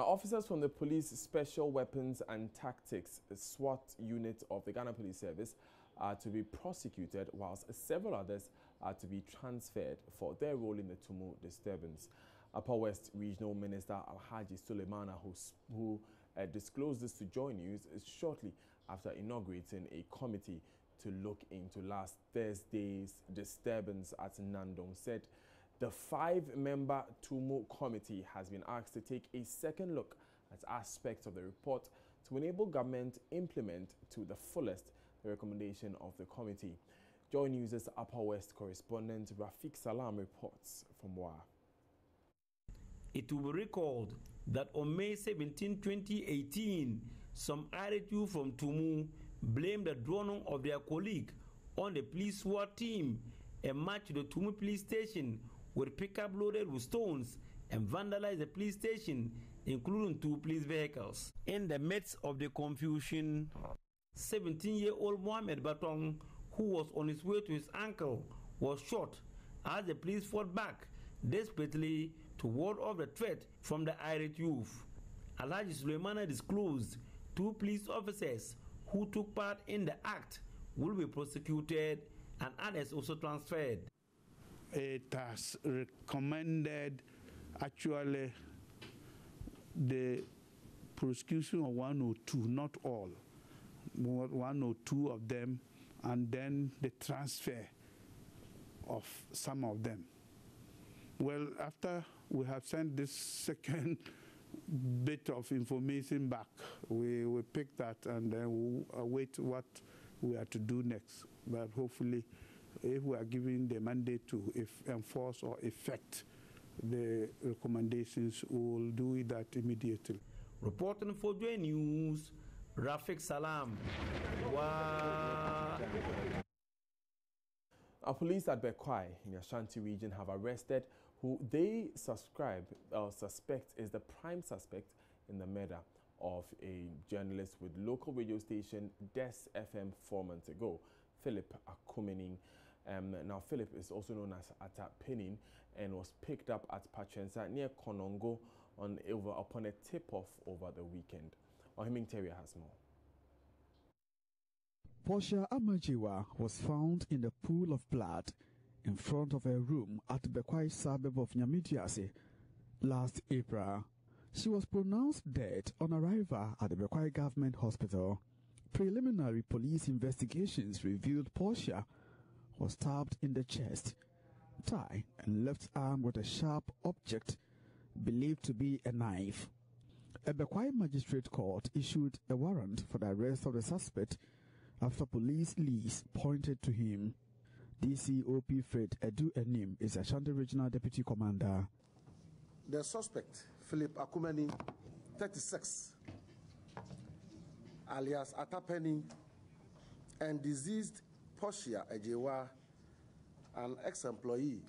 officers from the Police Special Weapons and Tactics SWAT unit of the Ghana Police Service are to be prosecuted, whilst several others are to be transferred for their role in the TUMU disturbance. Upper West Regional Minister Alhaji Suleimana, who disclosed this to JoyNews shortly after inaugurating a committee to look into last Thursday's disturbance at Nandong, said the 5-member TUMU committee has been asked to take a second look at aspects of the report to enable government to implement to the fullest the recommendation of the committee. JoyNews' Upper West correspondent Rafiq Salam reports from Wa. It will be recalled that on May 17, 2018, some RTU from TUMU blamed the drowning of their colleague on the police SWAT team and marched to the TUMU police station with pickup loaded with stones and vandalized the police station, including 2 police vehicles. In the midst of the confusion, 17-year-old Mohammed Batong, who was on his way to his uncle, was shot as the police fought back desperately to ward off the threat from the irate youth. Alhaji Suleimana disclosed 2 police officers who took part in the act will be prosecuted and others also transferred. It has recommended actually the prosecution of 1 or 2, not all, 1 or 2 of them, and then the transfer of some of them. Well, after we have sent this second bit of information back, we will pick that and then we'll await what we are to do next. But hopefully, if we are given the mandate to enforce or effect the recommendations, we will do that immediately. Reporting for JoyNews, Rafiq Salam. Our police at Bekwai in the Ashanti region have arrested who they suspect is the prime suspect in the murder of a journalist with local radio station DES FM 4 months ago, Philip Akumening. Now, Philip is also known as Atapenin and was picked up at Patriensa near Konongo upon a tip-off over the weekend. Ohiming Terry has more. Portia Amajiwa was found in the pool of blood in front of her room at the Bekwai suburb of Nyamidiase last April. She was pronounced dead on arrival at the Bekwai Government Hospital. Preliminary police investigations revealed Portia was stabbed in the chest, thigh, and left arm with a sharp object believed to be a knife. A Bekwai Magistrate Court issued a warrant for the arrest of the suspect after police leads pointed to him. DCOP Fred Edu Enim is Ashanti Regional Deputy Commander. The suspect, Philip Akumeni, 36, alias Atapeni, and deceased Portia Ejewa, an ex-employee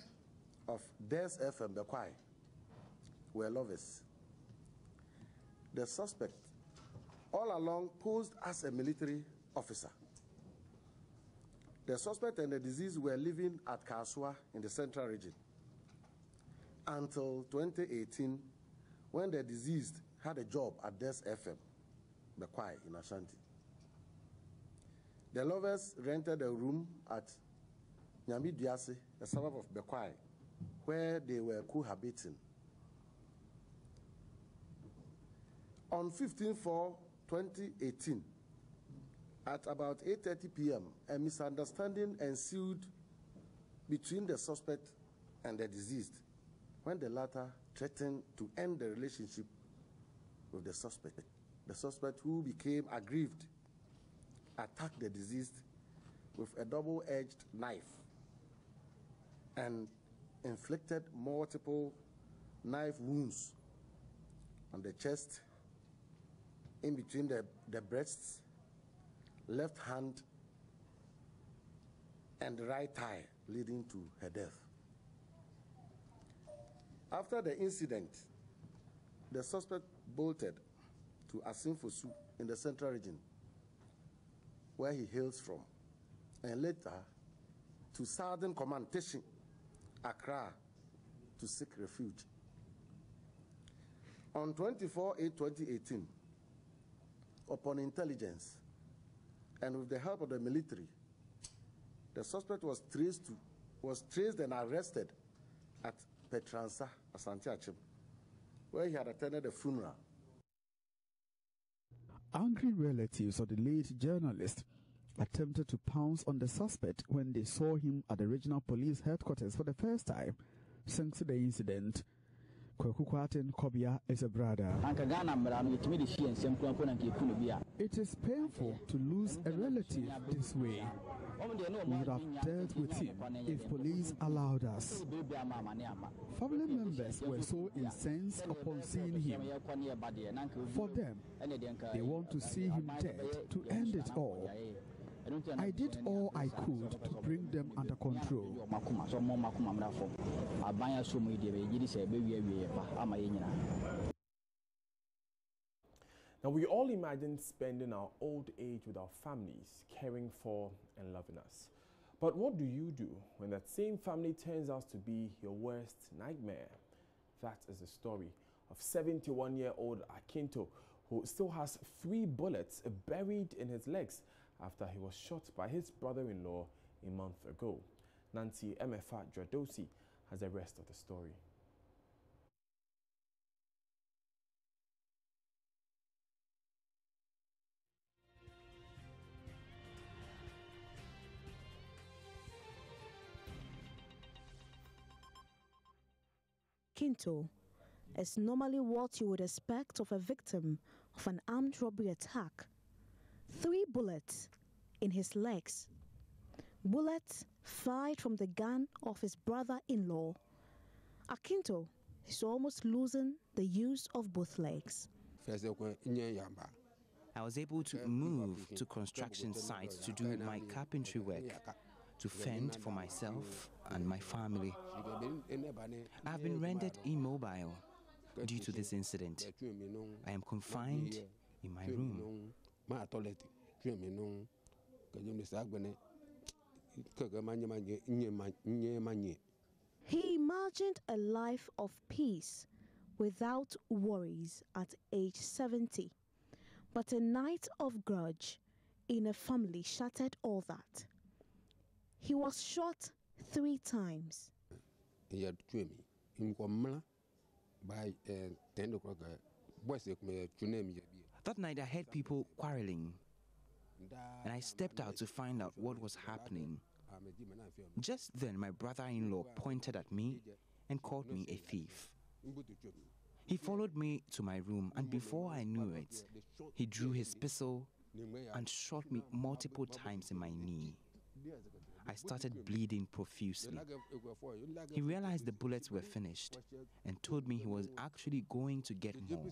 of DES FM Bekwai, were lovers. The suspect all along posed as a military officer. The suspect and the deceased were living at Kaswa in the central region until 2018, when the deceased had a job at DES FM, Bekwai in Ashanti. The lovers rented a room at Nyamidiase, a suburb of Bekwai, where they were cohabiting. On 15/4/2018, at about 8:30 p.m., a misunderstanding ensued between the suspect and the deceased when the latter threatened to end the relationship with the suspect. The suspect, who became aggrieved, attacked the deceased with a double-edged knife and inflicted multiple knife wounds on the chest, in between the breasts, left hand, and the right thigh, leading to her death. After the incident, the suspect bolted to Asinfosu in the central region, where he hails from, and later to Southern Command Teshin, Accra, to seek refuge. On 24/8/2018, upon intelligence and with the help of the military, the suspect was traced and arrested at Patriensa, Asante Achim, where he had attended a funeral. Angry relatives of the late journalist attempted to pounce on the suspect when they saw him at the regional police headquarters for the first time since the incident. Kwekukwaten Kobia is a brother. It is painful to lose a relative this way. We would have dealt with him if police allowed us. Family members were so incensed upon seeing him. For them, they want to see him dead to end it all. I did all I could to bring them under control. Now, we all imagine spending our old age with our families, caring for and loving us. But what do you do when that same family turns out to be your worst nightmare? That is the story of 71-year-old Akinto, who still has 3 bullets buried in his legs after he was shot by his brother-in-law a month ago. Nancy Emefa Dradosi has the rest of the story. Akinto is normally what you would expect of a victim of an armed robbery attack. 3 bullets in his legs. Bullets fired from the gun of his brother-in-law. Akinto is almost losing the use of both legs. I was able to move to construction sites to do my carpentry work, to fend for myself and my family. I have been rendered immobile due to this incident. I am confined in my room. He imagined a life of peace without worries at age 70. But a night of grudge in a family shattered all that. He was shot 3 times. That night I heard people quarreling, and I stepped out to find out what was happening. Just then my brother-in-law pointed at me and called me a thief. He followed me to my room, and before I knew it, he drew his pistol and shot me multiple times in my knee. I started bleeding profusely. He realized the bullets were finished and told me he was actually going to get more.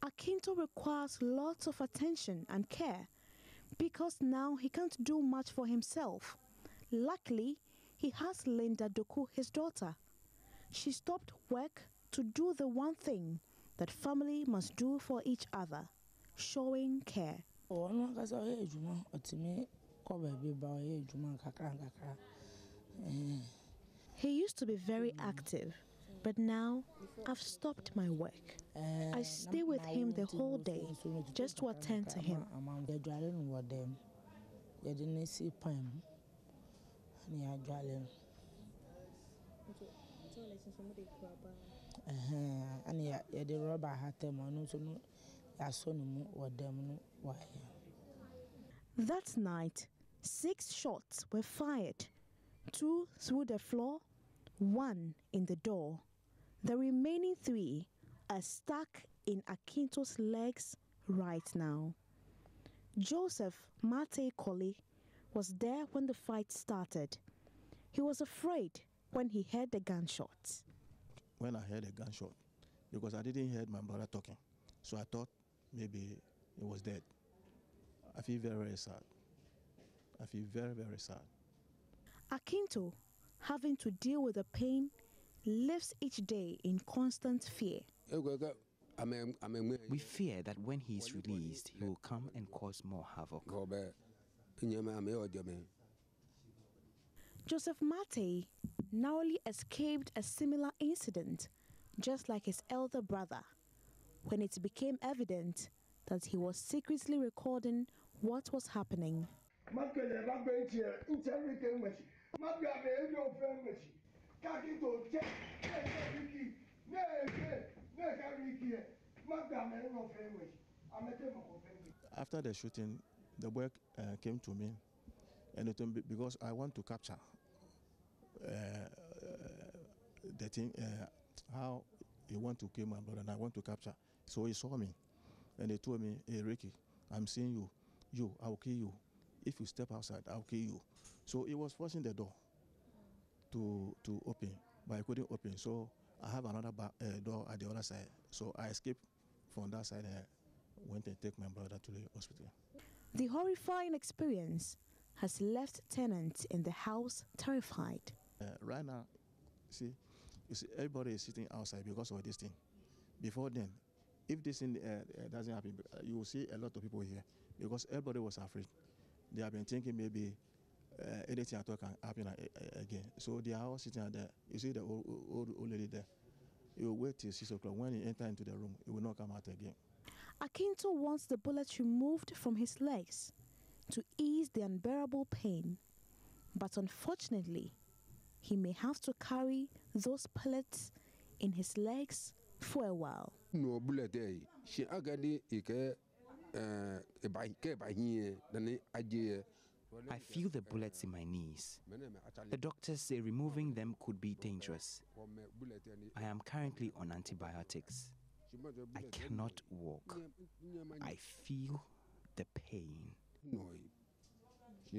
Akinto requires lots of attention and care because now he can't do much for himself. Luckily, he has Linda Doku, his daughter. She stopped work to do the one thing that family must do for each other, showing care. He used to be very active, but now I've stopped my work. I stay with him the whole day just to attend to him. That night, 6 shots were fired, 2 through the floor, 1 in the door. The remaining 3 are stuck in Akinto's legs right now. Joseph Mate Koli was there when the fight started. He was afraid when he heard the gunshots. When I heard a gunshot, because I didn't hear my brother talking, so I thought maybe he was dead. I feel very, very sad. I feel very, very sad. Akinto, having to deal with the pain, lives each day in constant fear. We fear that when he is released, he will come and cause more havoc. Joseph Matey narrowly escaped a similar incident, just like his elder brother, when it became evident that he was secretly recording what was happening. After the shooting, the boy came to me, and it told me, because I want to capture the thing, how he want to kill my brother, and I want to capture. So he saw me, and he told me, "Hey Ricky, I'm seeing you. I'll kill you. If you step outside, I'll kill you." So he was forcing the door to open, but I couldn't open. So I have another door at the other side. So I escaped from that side and went and take my brother to the hospital. The horrifying experience has left tenants in the house terrified. Right now, you see, everybody is sitting outside because of this thing. Before then, if this thing doesn't happen, you will see a lot of people here because everybody was afraid. They have been thinking maybe anything at all can happen again. So they are all sitting there. You see the old lady there. You will wait till 6 o'clock. When you enter into the room, it will not come out again. Akinto wants the bullets removed from his legs to ease the unbearable pain. But unfortunately, he may have to carry those pellets in his legs for a while. No bullet she agadi I feel the bullets in my knees. The doctors say removing them could be dangerous. I am currently on antibiotics. I cannot walk. I feel the pain.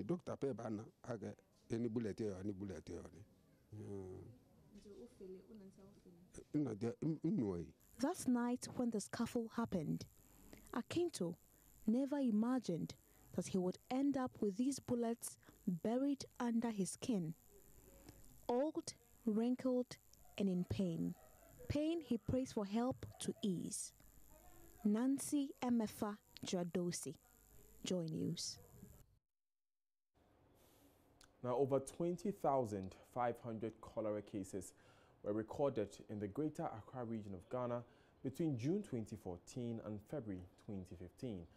Doctor Pebana any bullet or any bullet. That night when the scuffle happened, Akinto never imagined that he would end up with these bullets buried under his skin. Old, wrinkled, and in pain. Pain he prays for help to ease. Nancy Emefa Dradosi, JoyNews. Now, over 20,500 cholera cases were recorded in the Greater Accra region of Ghana between June 2014 and February 2015.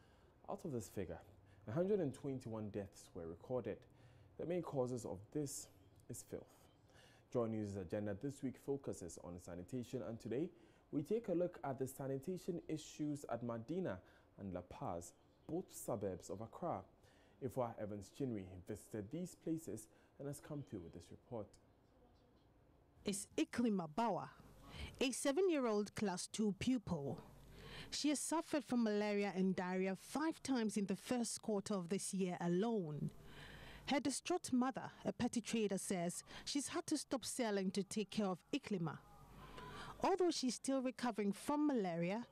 Out of this figure, 121 deaths were recorded. The main causes of this is filth. JoyNews' agenda this week focuses on sanitation, and today we take a look at the sanitation issues at Medina and La Paz, both suburbs of Accra. Ifwa Evans Chinwe visited these places and has come through with this report. Is Iklima Bawa, a 7-year-old class 2 pupil. She has suffered from malaria and diarrhea 5 times in the first quarter of this year alone. Her distraught mother, a petty trader, says she's had to stop selling to take care of Iklima. Although she's still recovering from malaria,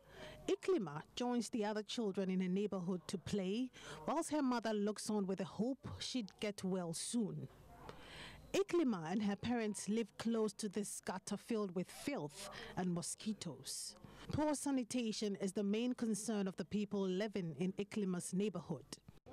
Iklima joins the other children in her neighborhood to play, whilst her mother looks on with the hope she'd get well soon. Iklima and her parents live close to this gutter filled with filth and mosquitoes. Poor sanitation is the main concern of the people living in Iklima's neighborhood.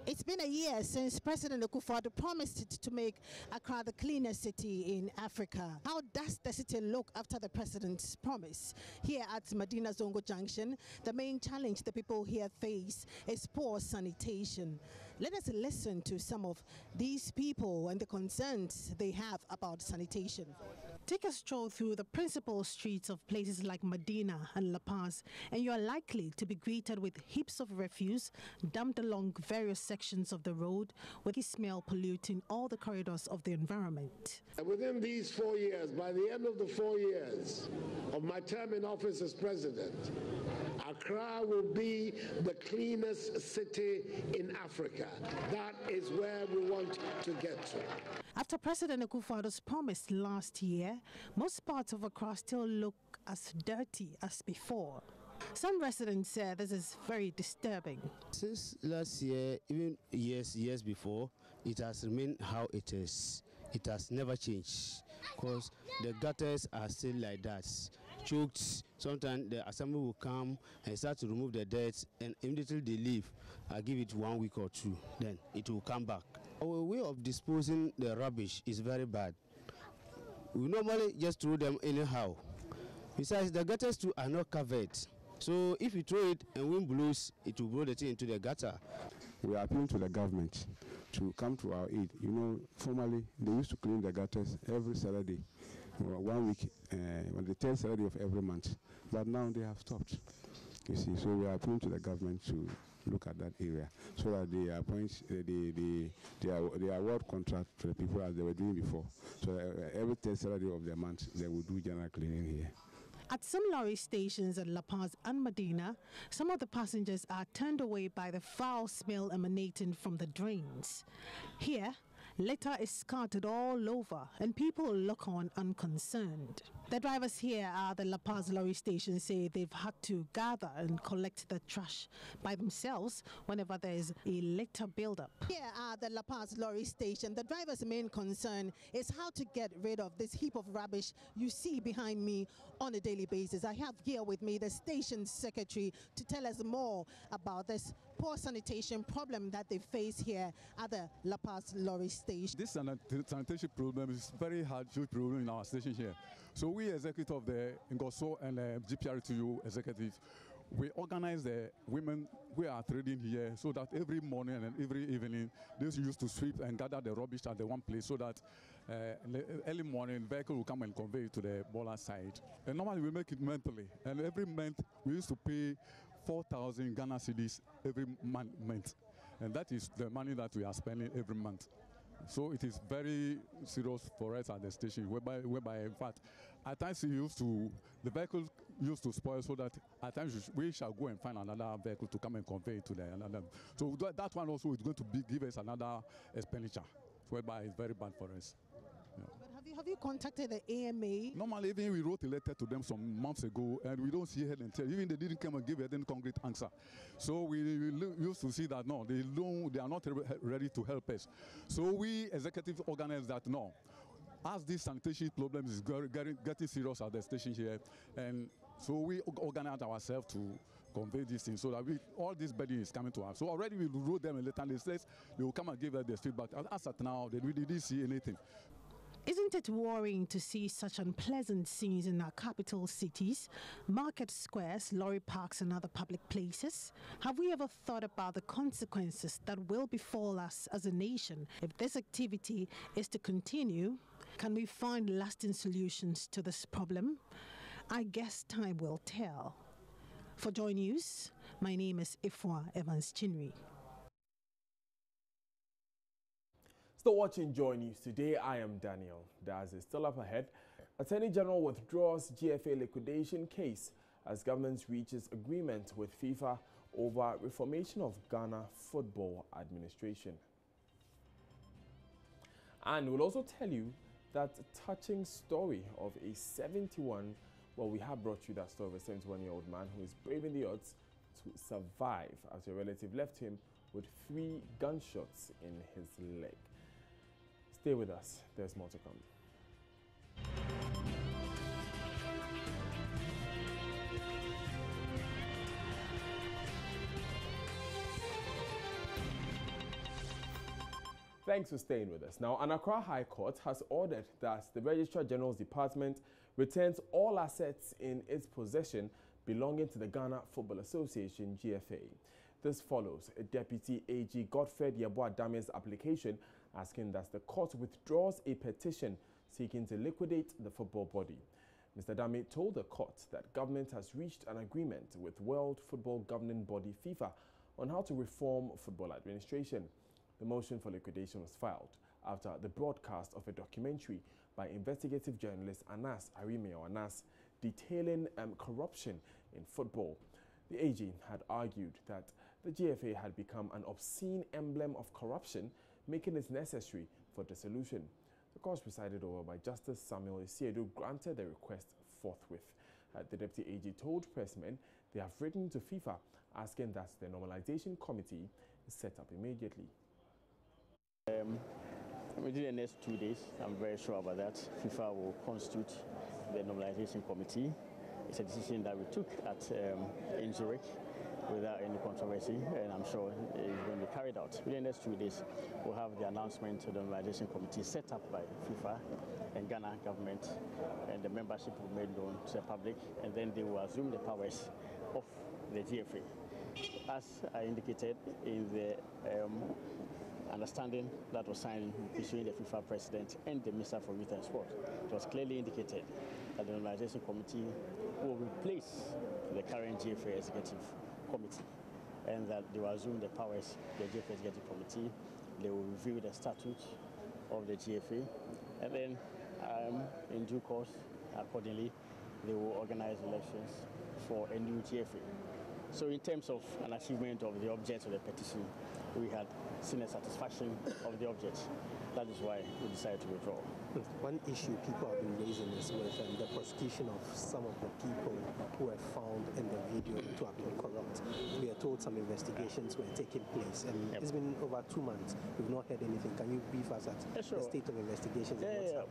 It's been a year since President Akufo-Addo promised to make Accra the cleanest city in Africa. How does the city look after the president's promise? Here at Medina Zongo Junction, the main challenge the people here face is poor sanitation. Let us listen to some of these people and the concerns they have about sanitation. Take a stroll through the principal streets of places like Medina and La Paz, and you are likely to be greeted with heaps of refuse dumped along various sections of the road, with the smell polluting all the corridors of the environment. Within these 4 years, by the end of the 4 years of my term in office as president, Accra will be the cleanest city in Africa. That is where we want to get to. After President Akufo-Addo's promise last year, most parts of Accra still look as dirty as before. Some residents say this is very disturbing. Since last year, even years before, it has remained how it is. It has never changed because the gutters are still like that, choked sometimes the assembly will come and start to remove the dirt, and immediately they leave. I give it 1 week or two, then it will come back. Our way of disposing the rubbish is very bad. We normally just throw them anyhow. Besides, the gutters too are not covered. So if you throw it and wind blows, it will blow the thing into the gutter. We are appealing to the government to come to our aid. You know, formerly they used to clean the gutters every Saturday, 1 week, on the 10th Saturday of every month. But now they have stopped. You see, so we are appealing to the government to look at that area so that they appoint they award contract to the people as they were doing before. So every 10th Saturday of the month they will do general cleaning here. At some lorry stations at La Paz and Medina, some of the passengers are turned away by the foul smell emanating from the drains. Here, litter is scattered all over and people look on unconcerned. The drivers here at the La Paz lorry station say they've had to gather and collect the trash by themselves whenever there's a litter buildup. Here at the La Paz lorry station, the driver's main concern is how to get rid of this heap of rubbish you see behind me on a daily basis. I have here with me the station secretary to tell us more about this poor sanitation problem that they face here at the La Paz lorry station. This sanitation problem is very huge problem in our station here. So we executive of the Ngoso and GPRTU executive, we organize the women who are trading here so that every morning and every evening they used to sweep and gather the rubbish at the one place so that early morning vehicle will come and convey it to the baller side. And normally we make it monthly, and every month we used to pay 4,000 Ghana cedis every month, and that is the money that we are spending every month. So it is very serious for us at the station, whereby in fact, at times the vehicle used to spoil, so that at times we shall go and find another vehicle to come and convey it to the another. So that one also is going to give us another expenditure, whereby it's very bad for us. Yeah. But have you contacted the AMA? Normally, even we wrote a letter to them some months ago, and we don't see head and tail. Even they didn't come and give any concrete answer. So we used to see that no, they are not ready to help us. So we executive organized that no, as this sanitation problem is getting serious at the station here, and so we organized ourselves to convey this thing so that all this burden is coming to us. So already we wrote them a letter, and they said they will come and give us the feedback. As at now, we didn't see anything. Isn't it worrying to see such unpleasant scenes in our capital cities, market squares, lorry parks and other public places? Have we ever thought about the consequences that will befall us as a nation if this activity is to continue? Can we find lasting solutions to this problem? I guess time will tell. For JoyNews, my name is Ifwa Evans-Chinri. Still watching JoyNews today, I am Daniel. Daz is still up ahead. Attorney General withdraws GFA liquidation case as government reaches agreement with FIFA over reformation of Ghana Football Administration. And we'll also tell you that touching story of a 71, well, we have brought you that story of a 71-year-old man who is braving the odds to survive after a relative left him with 3 gunshots in his leg. Stay with us, there's more to come. Thanks for staying with us. Now, an Accra High Court has ordered that the Registrar General's Department returns all assets in its possession belonging to the Ghana Football Association, GFA. This follows a Deputy AG Godfred Yeboah-Dame's application asking that the court withdraws a petition seeking to liquidate the football body. Mr. Dame told the court that government has reached an agreement with World Football Governing Body FIFA on how to reform football administration. The motion for liquidation was filed after the broadcast of a documentary by investigative journalist Anas Anas detailing corruption in football. The AG had argued that the GFA had become an obscene emblem of corruption, making it necessary for dissolution. The court presided over by Justice Samuel Isiedu granted the request forthwith. The Deputy AG told pressmen they have written to FIFA asking that the normalization committee is set up immediately. Within the next 2 days, I'm very sure about that, FIFA will constitute the normalization committee It's a decision that we took in Zurich without any controversy, and I'm sure it's going to be carried out. Within the next 2 days, we'll have the announcement to the normalization committee set up by FIFA and Ghana government, and the membership will be made known to the public, and then they will assume the powers of the GFA. As I indicated in the understanding that was signed between the FIFA president and the Minister for Youth and Sport, it was clearly indicated that the normalization committee will replace the current GFA executive committee, and that they will assume the powers of the GFA executive committee. They will review the statute of the GFA, and then in due course, accordingly, they will organize elections for a new GFA. So in terms of an achievement of the object of the petition, we had seen a satisfaction of the object. That is why we decided to withdraw. One issue people have been raising is with the prosecution of some of the people who were found in the video to have been corrupt. We are told some investigations were taking place, and it's been over 2 months. We've not heard anything. Can you brief us at the state of investigations?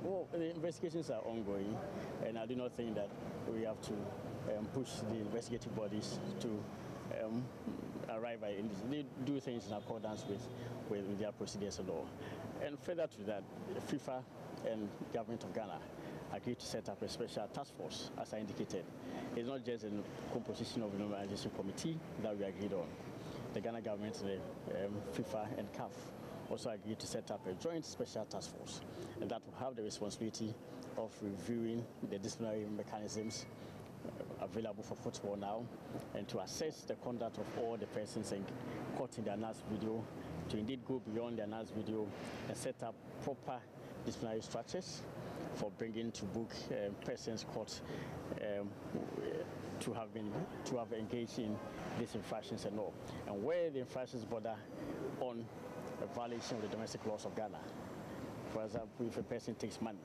Well, the investigations are ongoing, and I do not think that we have to push the investigative bodies to arrive at it. They do things in accordance with their procedures and law. And further to that, FIFA and government of Ghana agreed to set up a special task force, as I indicated. It's not just a composition of the normalization committee that we agreed on. The Ghana government, the FIFA and CAF also agreed to set up a joint special task force, and that will have the responsibility of reviewing the disciplinary mechanisms available for football now, and to assess the conduct of all the persons caught in the announced video, to indeed go beyond the announced video and set up proper disciplinary structures for bringing to book persons caught to have engaged in these infractions and all. And where the infractions border on a violation of the domestic laws of Ghana, for example, if a person takes money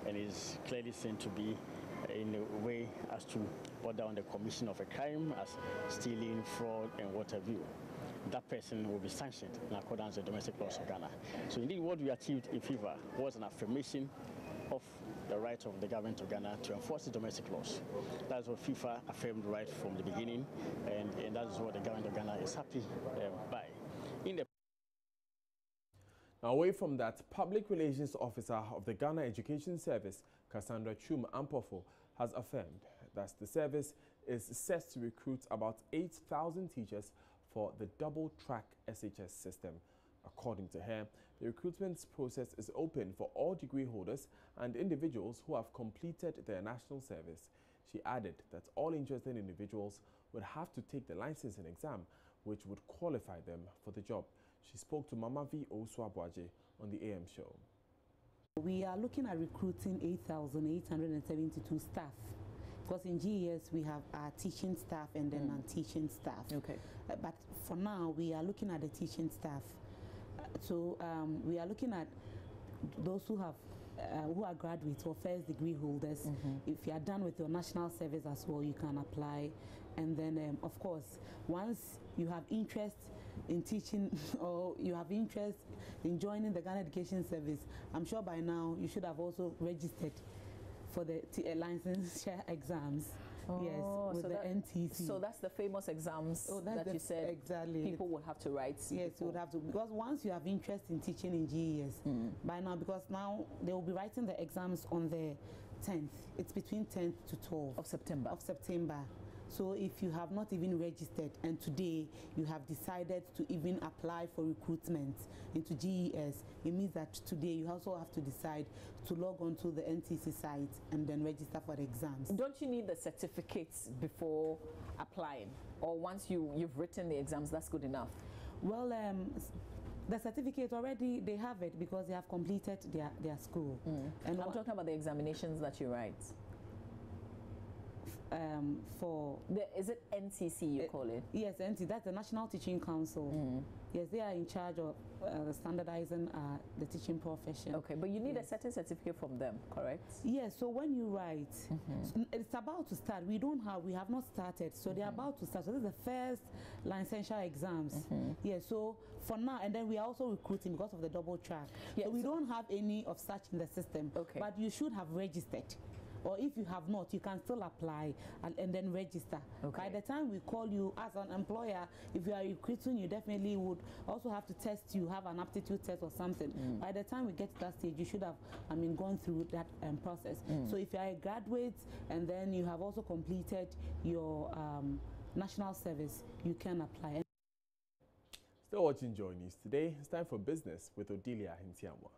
and is clearly seen to be in a way as to border on the commission of a crime, as stealing, fraud, and what have you, that person will be sanctioned in accordance with the domestic laws of Ghana. So indeed, what we achieved in FIFA was an affirmation of the right of the government of Ghana to enforce the domestic laws. That's what FIFA affirmed right from the beginning, and that is what the government of Ghana is happy by. Now, away from that, Public Relations Officer of the Ghana Education Service, Cassandra Chum Ampofo, has affirmed that the service is set to recruit about 8,000 teachers for the double-track SHS system. According to her, the recruitment process is open for all degree holders and individuals who have completed their national service. She added that all interested individuals would have to take the licensing exam, which would qualify them for the job. She spoke to Mama V. Oswabwaje on the AM show. We are looking at recruiting 8,872 staff. Because in GES we have our teaching staff and then non-teaching staff. Okay. But for now we are looking at the teaching staff. So we are looking at those who have who are graduates or first degree holders. If you are done with your national service as well, you can apply. And then of course, once you have interest in teaching or you have interest in joining the Ghana Education Service, I'm sure by now you should have also registered for the licensure exams. Yes, with the NTC. So that's the famous exams that you said people would have to write. Yes, you would have to, because once you have interest in teaching in GES, by now, because now they will be writing the exams on the 10th. It's between 10th to 12th of September. So if you have not even registered and today you have decided to even apply for recruitment into GES, it means that today you also have to decide to log on to the NTC site and then register for the exams. Don't you need the certificates before applying? Or once you've written the exams, that's good enough? Well, the certificate already, they have it because they have completed their school. And I'm talking about the examinations that you write. Is it NCC you call it? Yes, NCC. That's the National Teaching Council. Yes, they are in charge of standardizing the teaching profession. Okay, but you need a certain certificate from them, correct? Yes. So when you write, it's about to start. We have not started, so they're about to start. So this is the first licensure exams. Yes. So for now, and then we are also recruiting because of the double track. Yes. So we don't have any of such in the system. Okay. But you should have registered. or if you have not, you can still apply and then register. Okay. By the time we call you as an employer, if you are recruiting, you definitely would also have to test you, have an aptitude test or something. By the time we get to that stage, you should have, gone through that process. So if you are a graduate and then you have also completed your national service, you can apply. Still watching Joy News today. It's time for business with Odilia Hintiamwa.